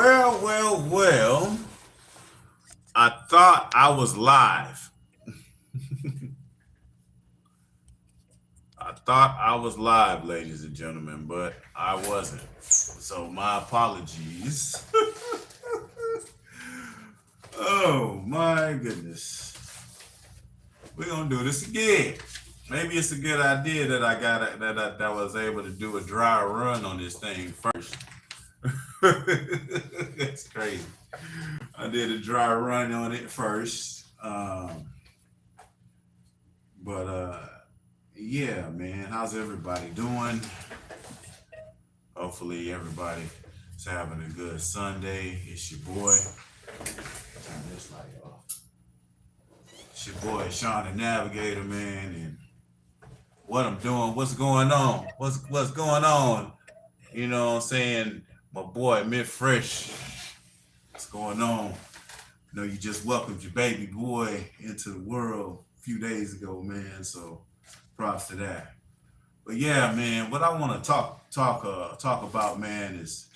Well. I thought I was live. I thought I was live, ladies and gentlemen, but I wasn't. So my apologies. Oh my goodness. We're gonna do this again. Maybe it's a good idea that I was able to do a dry run on this thing first. That's crazy. I did a dry run on it first. But yeah, man, how's everybody doing? Hopefully everybody is having a good Sunday. It's your boy. Turn this light off. It's your boy Sean the Navigator, man, and what I'm doing, what's going on? What's going on? You know what I'm saying? My boy Mid Fresh. What's going on? You know, you just welcomed your baby boy into the world a few days ago, man. So props to that. But yeah, man, what I want to talk about, man, is,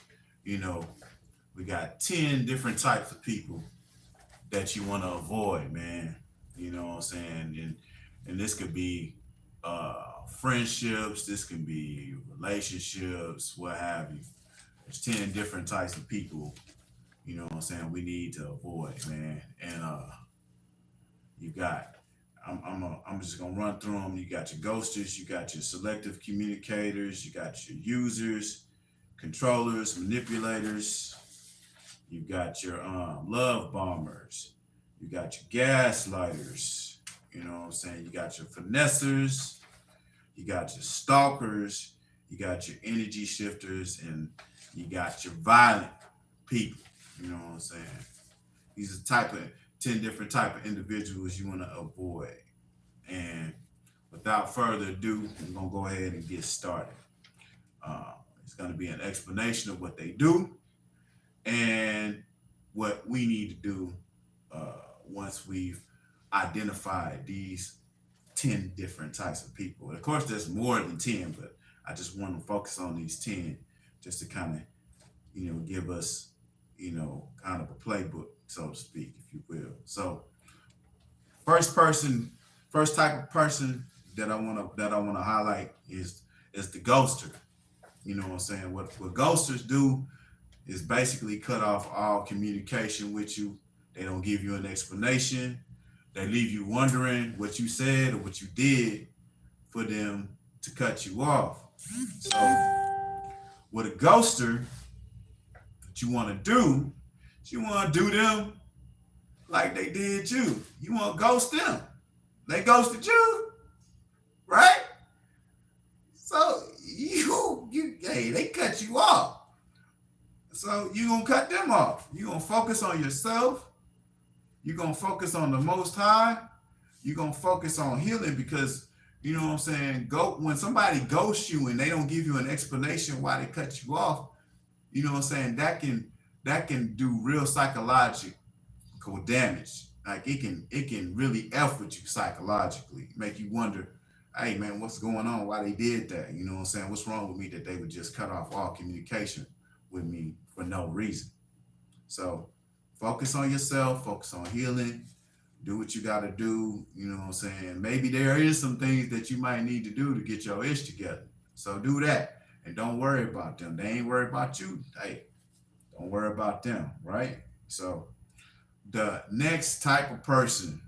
you know, we got 10 different types of people that you want to avoid, man. You know what I'm saying? And this could be friendships, this can be relationships, what have you. There's 10 different types of people, you know what I'm saying, we need to avoid, man. And you got, I'm just gonna run through them. You got your ghosters, you got your selective communicators, you got your users, controllers, manipulators, you got your love bombers, you got your gaslighters, you know what I'm saying, you got your finessers, you got your stalkers, you got your energy shifters, and you got your violent people. You know what I'm saying? These are type of 10 different type of individuals you want to avoid. And without further ado, I'm gonna go ahead and get started. It's gonna be an explanation of what they do and what we need to do once we've identified these 10 different types of people. And of course, there's more than 10, but I just want to focus on these 10 just to kind of, give us, kind of a playbook, so to speak, if you will. So first type of person that I want to highlight is the ghoster. You know what I'm saying? What ghosters do is basically cut off all communication with you. They don't give you an explanation. They leave you wondering what you said or what you did for them to cut you off. So with a ghoster, what you want to do is you want to do them like they did you. You want to ghost them. They ghosted you, right? So hey, they cut you off. So you're going to cut them off. You're going to focus on yourself. You're going to focus on the Most High. You're going to focus on healing because, you know what I'm saying, when somebody ghosts you and they don't give you an explanation why they cut you off, you know what I'm saying, that can do real psychological damage. Like it can really F with you psychologically, make you wonder, hey man, what's going on? Why they did that? You know what I'm saying? What's wrong with me that they would just cut off all communication with me for no reason? So focus on yourself, focus on healing, do what you got to do. You know what I'm saying? Maybe there is some things that you might need to do to get your ish together. So do that and don't worry about them. They ain't worried about you. Hey, don't worry about them, right? So the next type of person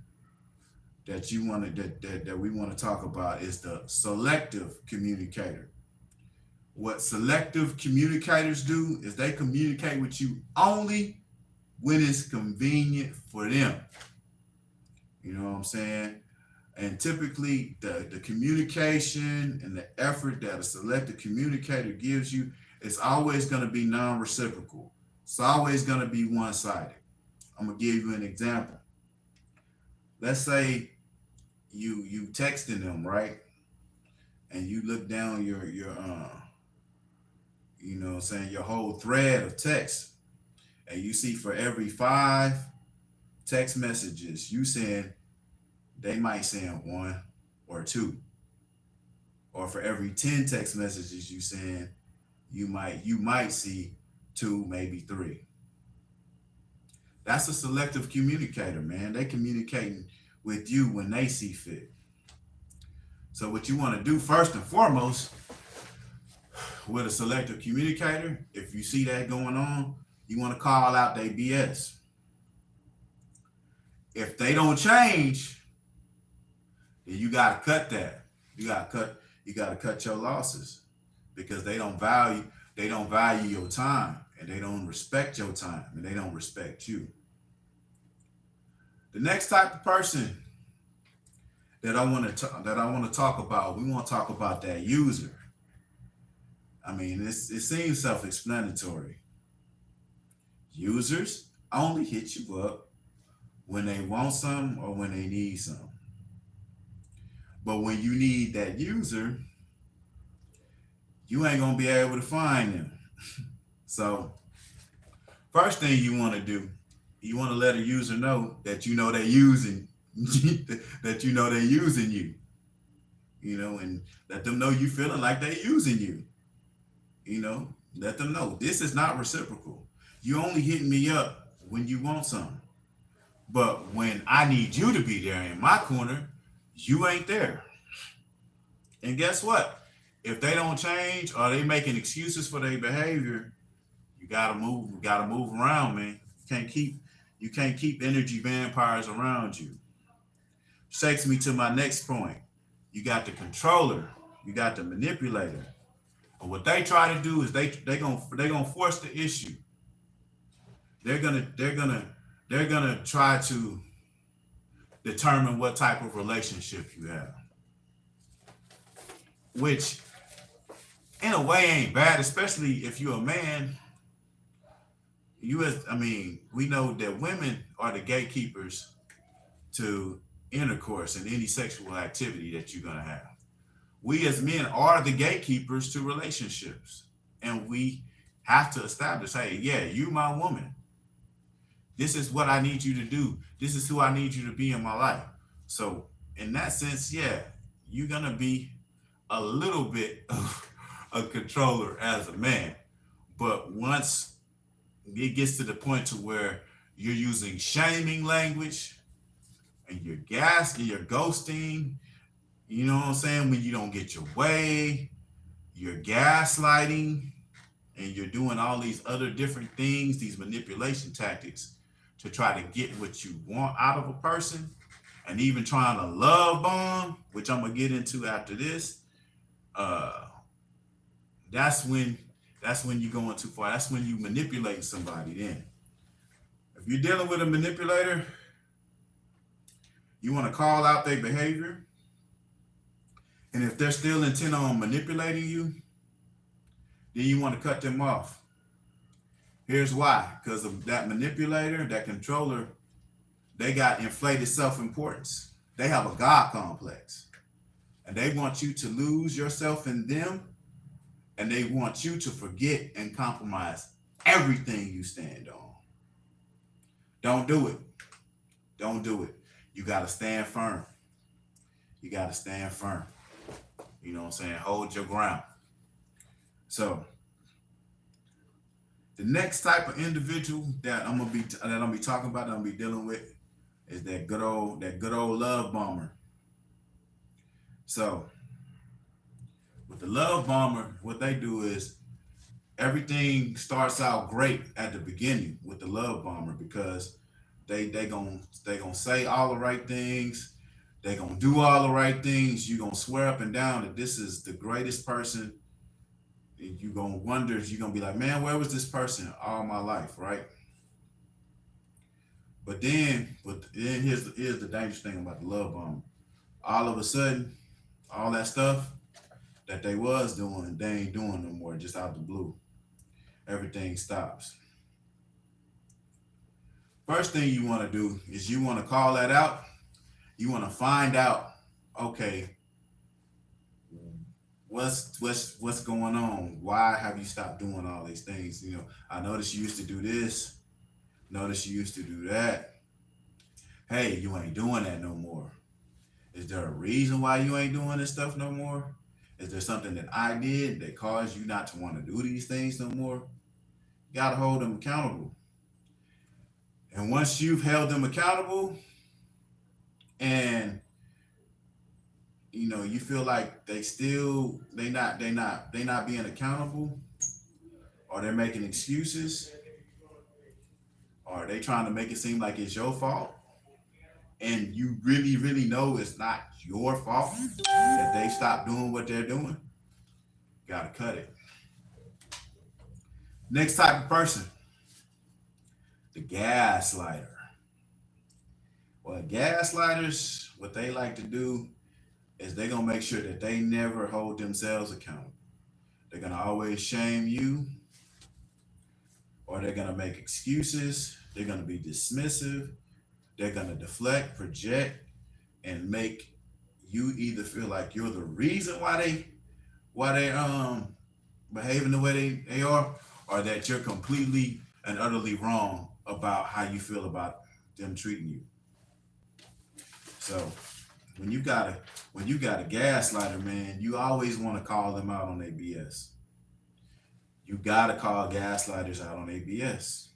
that you want to that we want to talk about is the selective communicator. What selective communicators do is they communicate with you only when it's convenient for them. You know what I'm saying? And typically the communication and the effort that a selective communicator gives you is always going to be non-reciprocal. It's always going to be one-sided. I'm going to give you an example. Let's say you texting them, right? And you look down your you know what I'm saying, your whole thread of text, and you see for every 5 text messages you send, they might send 1 or 2. Or for every 10 text messages you send, you might see 2, maybe 3. That's a selective communicator, man. They communicating with you when they see fit. So what you want to do first and foremost with a selective communicator, if you see that going on, you want to call out their BS. If they don't change, then you gotta cut that. You gotta cut your losses because they don't value your time, and they don't respect your time, and they don't respect you. The next type of person that I want to talk about, we want to talk about that user. I mean, it seems self-explanatory. Users only hit you up when they want some or when they need some. But when you need that user, you ain't gonna be able to find them. So first thing you want to do, you want to let a user know that you know they're using that you know they're using you. You know, and let them know you feeling like they're using you. You know, let them know this is not reciprocal. You only hitting me up when you want something. But when I need you to be there in my corner, you ain't there. And guess what? If they don't change or they making excuses for their behavior, you gotta move. You gotta move around, man. You can't keep energy vampires around you. Takes me to my next point. You got the controller, you got the manipulator. But what they try to do is they gonna force the issue. They're gonna try to determine what type of relationship you have, which in a way ain't bad, especially if you're a man. We know that women are the gatekeepers to intercourse and any sexual activity that you're gonna have. We as men are the gatekeepers to relationships, and we have to establish, hey, yeah, you my woman. This is what I need you to do. This is who I need you to be in my life. So in that sense, yeah, you're gonna be a little bit of a controller as a man. But once it gets to the point to where you're using shaming language and you're ghosting, you know what I'm saying? When you don't get your way, you're gaslighting, and you're doing all these other different things, these manipulation tactics to try to get what you want out of a person, and even trying to love bomb, which I'm gonna get into after this. That's when you're going too far. That's when you manipulating somebody. Then, if you're dealing with a manipulator, you want to call out their behavior, and if they're still intent on manipulating you, then you want to cut them off. Here's why: because of that manipulator, that controller, they got inflated self-importance. They have a God complex, and they want you to lose yourself in them. And they want you to forget and compromise everything you stand on. Don't do it. Don't do it. You got to stand firm. You got to stand firm. You know what I'm saying? Hold your ground. So the next type of individual that I'm gonna be talking about, that I'm gonna be dealing with, is that good old love bomber. So with the love bomber, what they do is everything starts out great at the beginning with the love bomber, because they gonna say all the right things, they gonna do all the right things. You gonna swear up and down that this is the greatest person. And you gonna wonder, you're gonna be like, man, where was this person all my life, right? But then here's the dangerous thing about the love bomber. All of a sudden, all that stuff that they was doing, they ain't doing no more, just out the blue. Everything stops. First thing you want to do is you want to call that out. You want to find out, okay, what's going on? Why have you stopped doing all these things? You know, I noticed you used to do this. Notice you used to do that. Hey, you ain't doing that no more. Is there a reason why you ain't doing this stuff no more? Is there something that I did that caused you not to want to do these things no more? You got to hold them accountable. And once you've held them accountable and you feel like they not being accountable, or they're making excuses, or they trying to make it seem like it's your fault, and you really, really know it's not your fault that they stop doing what they're doing, gotta cut it. Next type of person, the gaslighter. Well, gaslighters, what they like to do is they're gonna make sure that they never hold themselves accountable. They're gonna always shame you, or they're gonna make excuses. They're gonna be dismissive. They're gonna deflect, project, and make you either feel like you're the reason why they behaving the way they are, or that you're completely and utterly wrong about how you feel about them treating you. So when you got a gaslighter, man, you always want to call them out on their BS. You gotta call gaslighters out on their BS.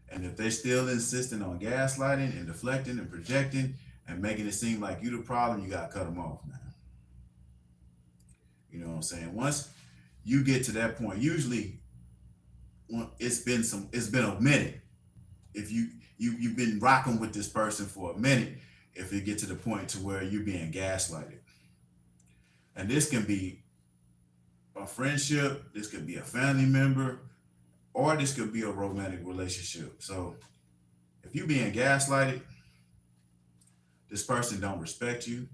And if they're still insisting on gaslighting and deflecting and projecting and making it seem like you the problem, you gotta cut them off, man. You know what I'm saying? Once you get to that point, usually it's been a minute. If you've been rocking with this person for a minute, if it get to the point to where you're being gaslighted. And this can be a friendship, this could be a family member, or this could be a romantic relationship. So if you're being gaslighted, this person don't respect you.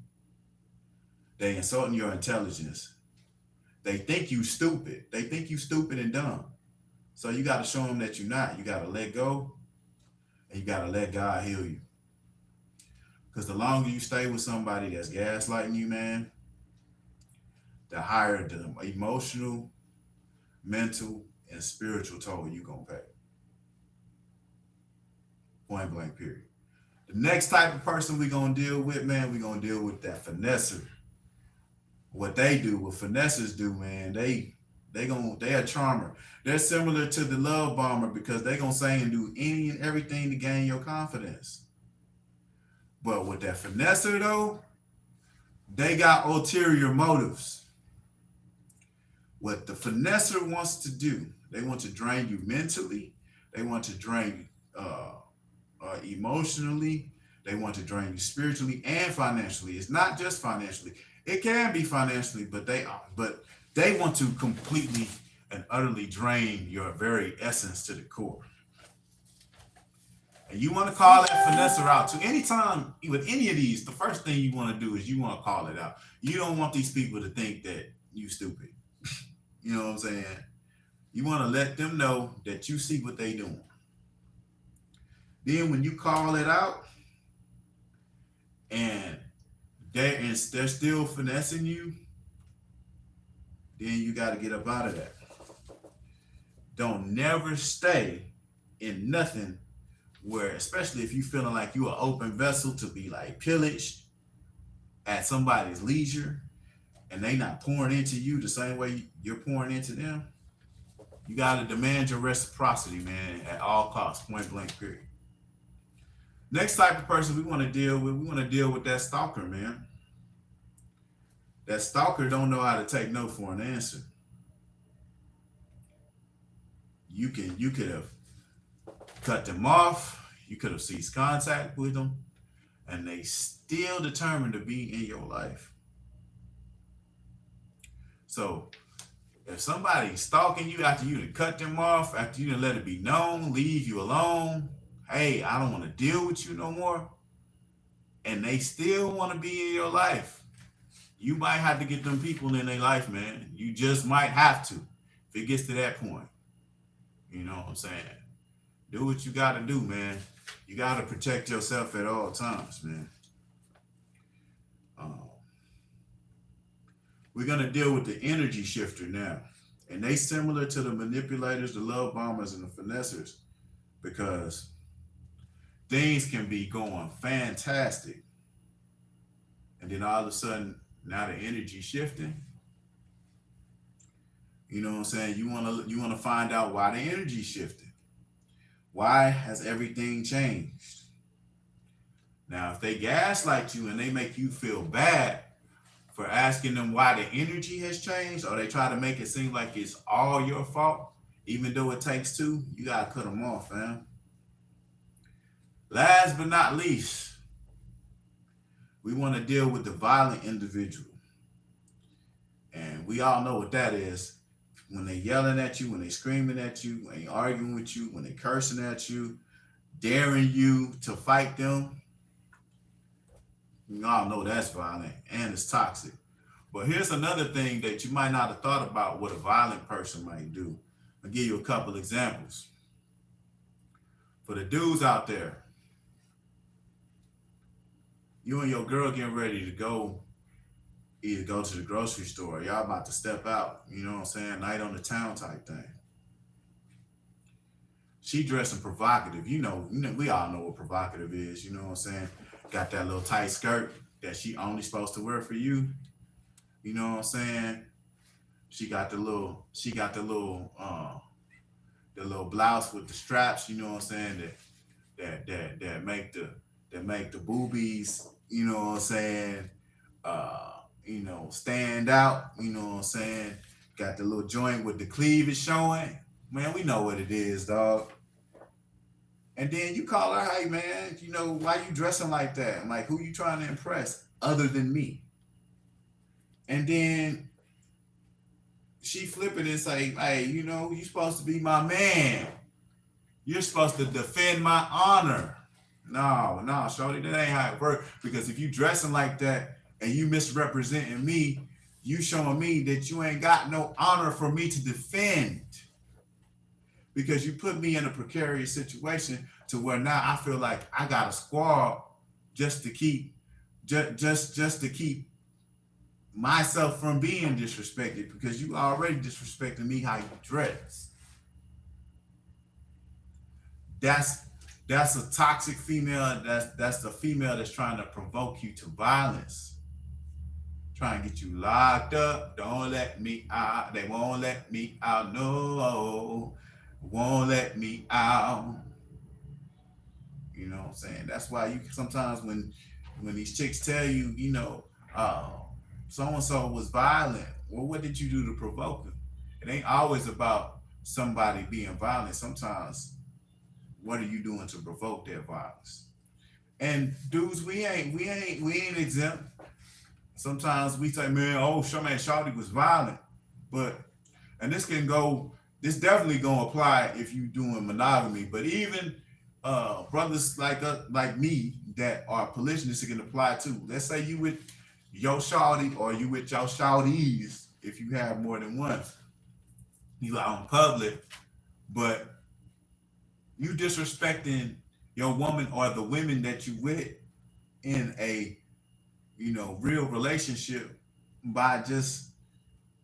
They insulting your intelligence. They think you stupid. They think you stupid and dumb. So you got to show them that you're not. You got to let go, and you got to let God heal you. Because the longer you stay with somebody that's gaslighting you, man, the higher the emotional, mental, and spiritual toll you gonna pay. Point blank, period. The next type of person we gonna deal with, man, we gonna deal with that finesser. What they do, what finessers do, man, they a charmer. They're similar to the love bomber because they gonna say and do any and everything to gain your confidence. But with that finesser though, they got ulterior motives. What the finesser wants to do, they want to drain you mentally, they want to drain you emotionally, they want to drain you spiritually and financially. It's not just financially. It can be financially, but they want to completely and utterly drain your very essence to the core. And you want to call that finesser out. So anytime with any of these, the first thing you want to do is you want to call it out. You don't want these people to think that you stupid. You know what I'm saying? You want to let them know that you see what they doing. Then when you call it out and they're still finessing you, then you got to get up out of that. Don't never stay in nothing where, especially if you feeling like you an open vessel to be like pillaged at somebody's leisure, and they not pouring into you the same way you're pouring into them, you got to demand your reciprocity, man, at all costs, point blank, period. Next type of person we want to deal with that stalker, man. That stalker don't know how to take no for an answer. You could have cut them off, you could have ceased contact with them, and they still determined to be in your life. So if somebody's stalking you after you done cut them off, after you done let it be known, leave you alone, hey, I don't want to deal with you no more, and they still want to be in your life, you might have to get them people in their life, man. You just might have to if it gets to that point. You know what I'm saying? Do what you got to do, man. You got to protect yourself at all times, man. We're going to deal with the energy shifter now. And they similar to the manipulators, the love bombers, and the finessers, because things can be going fantastic. And then all of a sudden, now the energy shifting. You know what I'm saying? You want to find out why the energy shifting. Why has everything changed? Now, if they gaslight you and they make you feel bad for asking them why the energy has changed, or they try to make it seem like it's all your fault, even though it takes two, you gotta cut them off, fam. Last but not least, we want to deal with the violent individual. And we all know what that is. When they yelling at you, when they screaming at you, when they arguing with you, when they cursing at you, daring you to fight them, we all know that's violent and it's toxic. But here's another thing that you might not have thought about what a violent person might do. I'll give you a couple examples. For the dudes out there, you and your girl getting ready to go, either go to the grocery store, y'all about to step out, you know what I'm saying, night on the town type thing. She dressing provocative. You know, we all know what provocative is, you know what I'm saying? Got that little tight skirt that she only supposed to wear for you. You know what I'm saying? She got the little blouse with the straps, you know what I'm saying, that make the boobies, you know what I'm saying, stand out, you know what I'm saying? Got the little joint with the cleavage showing. Man, we know what it is, dog. And then you call her, hey man, why you dressing like that? I'm like, who you trying to impress other than me? And then she flip it and say, hey, you supposed to be my man. You're supposed to defend my honor. No, shorty, that ain't how it works. Because if you dressing like that and you misrepresenting me, you showing me that you ain't got no honor for me to defend. Because you put me in a precarious situation to where now I feel like I got a squad just to keep myself from being disrespected, because you already disrespecting me how you dress. That's a toxic female. That's the female that's trying to provoke you to violence, trying to get you locked up. Don't let me out. They won't let me out. No, won't let me out. You know what I'm saying? That's why you sometimes when these chicks tell you, so-and-so was violent. Well, what did you do to provoke him? It ain't always about somebody being violent. Sometimes, what are you doing to provoke that violence? And dudes, we ain't exempt. Sometimes we say, man, shawty was violent. And this definitely gonna apply if you doing monogamy, but even brothers like me that are polygynous, it can apply too. Let's say you with your shawty or you with your shawties, if you have more than one, you out in public, but you disrespecting your woman or the women that you with in a real relationship by just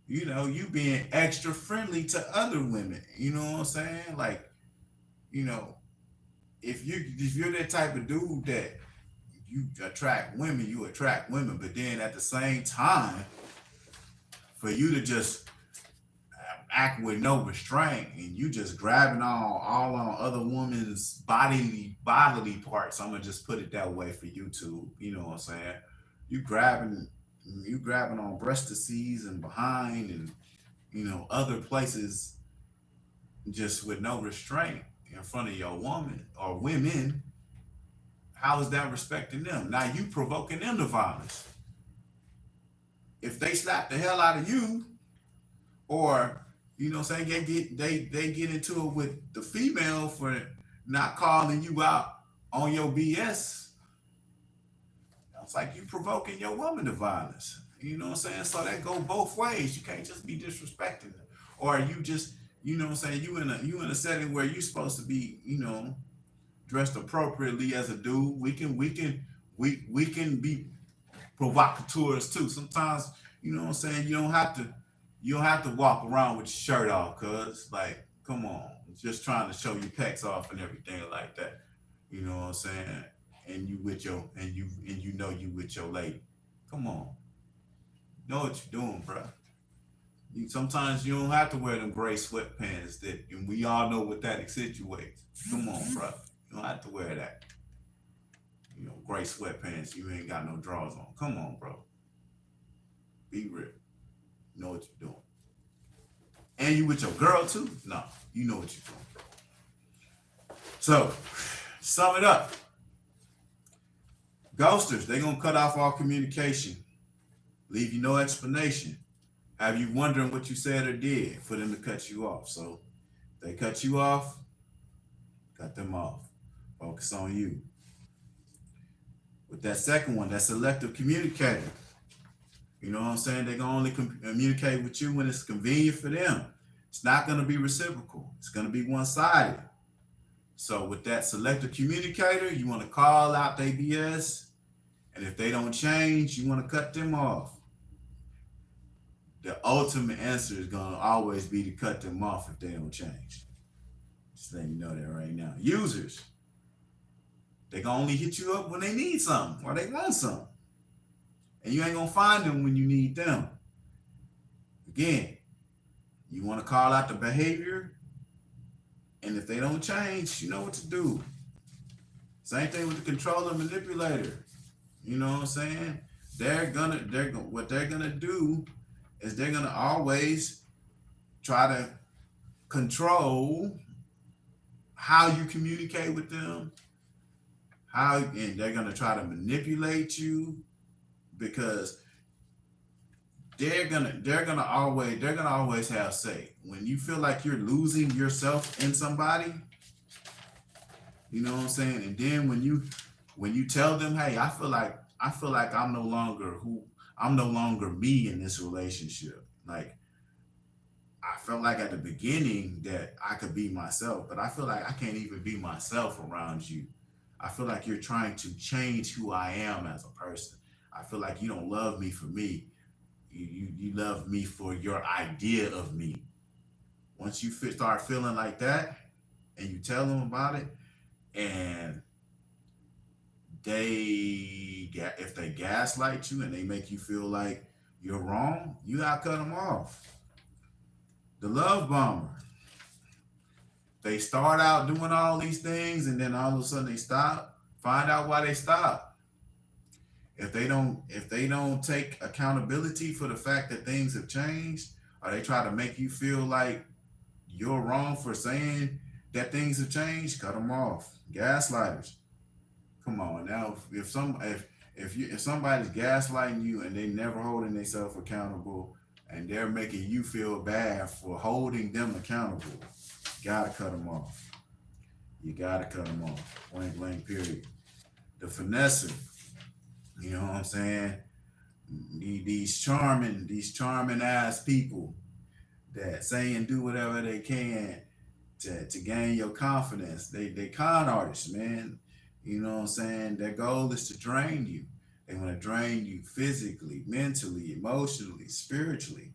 you being extra friendly to other women. You know what I'm saying? Like, if you're that type of dude that you attract women, but then at the same time, for you to just act with no restraint and you just grabbing all on other women's bodily parts, I'm gonna just put it that way for YouTube. You know what I'm saying? You grabbing on breastises and behind and other places just with no restraint in front of your woman or women. How is that respecting them? Now you provoking them to violence. If they slap the hell out of you, or they get into it with the female for not calling you out on your BS, it's like you provoking your woman to violence. You know what I'm saying? So that go both ways. You can't just be disrespecting them, or you just you in a setting where you're supposed to be dressed appropriately as a dude. We can be provocateurs too. Sometimes, you don't have to walk around with your shirt off, cuz like, come on, just trying to show your pecs off and everything like that. You know what I'm saying? And you with your you with your lady. Come on. Know what you're doing, bro. Sometimes you don't have to wear them gray sweatpants and we all know what that accentuates. Come on, bro. You don't have to wear that. Gray sweatpants. You ain't got no drawers on. Come on, bro. Be real. You know what you're doing. And you with your girl too? No, you know what you're doing, bro. So, sum it up. Ghosters, they're going to cut off all communication. Leave you no explanation. Have you wondering what you said or did for them to cut you off. So, they cut you off, cut them off. Focus on you. With that second one, that selective communicator. You know what I'm saying? They're going to only communicate with you when it's convenient for them. It's not going to be reciprocal. It's going to be one-sided. So with that selective communicator, you want to call out their BS. And if they don't change, you want to cut them off. The ultimate answer is going to always be to cut them off if they don't change. Just letting you know that right now. Users, they're going to only hit you up when they need something or they want something. And you ain't going to find them when you need them. Again, you want to call out the behavior. And if they don't change, you know what to do. Same thing with the controller manipulator. You know what I'm saying? What they're gonna do is they're gonna always try to control how you communicate with them, and they're gonna try to manipulate you because they're gonna always have say. When you feel like you're losing yourself in somebody, you know what I'm saying? And then when you tell them, hey, I feel like I'm no longer me in this relationship. Like I felt like at the beginning that I could be myself, but I feel like I can't even be myself around you. I feel like you're trying to change who I am as a person. I feel like you don't love me for me. You love me for your idea of me. Once you start feeling like that and you tell them about it, and if they gaslight you and they make you feel like you're wrong, you gotta cut them off. The love bomber. They start out doing all these things and then all of a sudden they stop. Find out why they stop. If they don't take accountability for the fact that things have changed, or they try to make you feel like you're wrong for saying that things have changed, cut them off. Gaslighters. Come on now. If somebody's gaslighting you and they never holding themselves accountable and they're making you feel bad for holding them accountable, you gotta cut them off. You gotta cut them off. Blank, blank, period. The finesser. You know what I'm saying? These charming ass people that say and do whatever they can to gain your confidence. They con artists, man. You know what I'm saying? Their goal is to drain you. They want to drain you physically, mentally, emotionally, spiritually.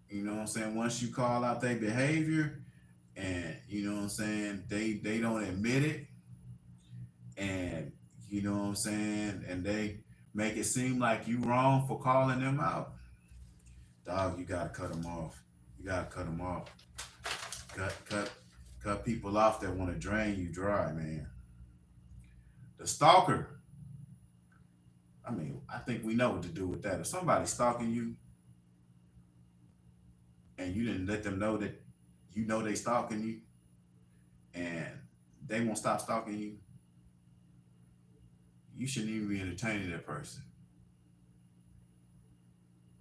You know what I'm saying? Once you call out their behavior and you know what I'm saying, they don't admit it, and you know what I'm saying, and they make it seem like you wrong for calling them out, dog, you gotta cut them off. You gotta cut them off. Cut people off that want to drain you dry, man. The stalker. I mean, I think we know what to do with that. If somebody's stalking you and you didn't let them know that you know they stalking you and they won't stop stalking you, you shouldn't even be entertaining that person.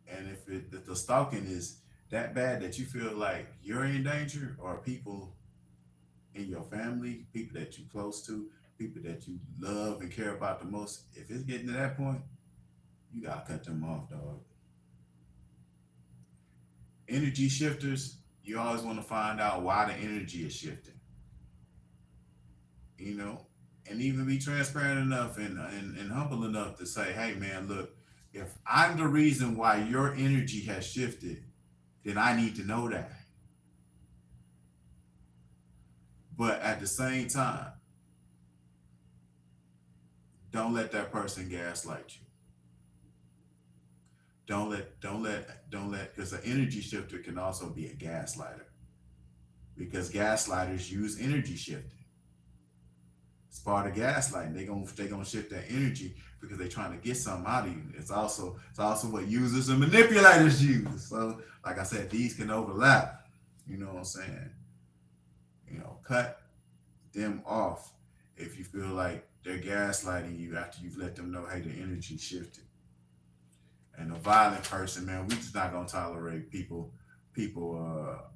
And if the stalking is that bad that you feel like you're in danger, or people in your family, people that you're close to, people that you love and care about the most, if it's getting to that point, you gotta cut them off, dog. Energy shifters, you always want to find out why the energy is shifting. You know, and even be transparent enough and humble enough to say, hey man, look, if I'm the reason why your energy has shifted, then I need to know that. But at the same time, don't let that person gaslight you. because an energy shifter can also be a gaslighter, because gaslighters use energy shifting. It's part of gaslighting. They gonna shift that energy because they're trying to get something out of you. It's also what users and manipulators use. So like I said, these can overlap. You know what I'm saying? Cut them off if you feel like they're gaslighting you after you've let them know, hey, the energy shifted. And a violent person, man, we just not gonna tolerate people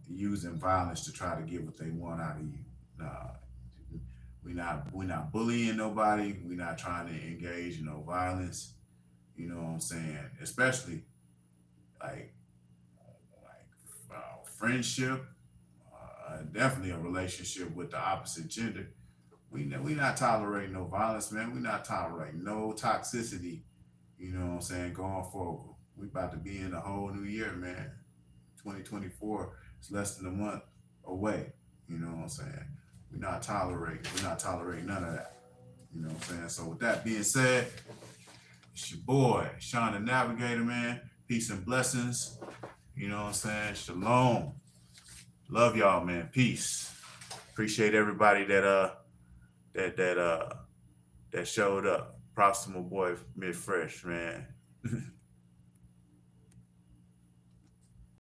using violence to try to get what they want out of you. Nah, we're not bullying nobody. We're not trying to engage in no violence. You know what I'm saying? Especially like friendship, definitely a relationship with the opposite gender. We not tolerating no violence, man. We not tolerating no toxicity. You know what I'm saying? Going forward, we about to be in a whole new year, man. 2024 is less than a month away. You know what I'm saying? We're not tolerating none of that. You know what I'm saying? So with that being said, it's your boy, Sean the Navigator, man. Peace and blessings. You know what I'm saying? Shalom. Love y'all, man. Peace. Appreciate everybody that showed up. Props to my boy Mid Fresh, man.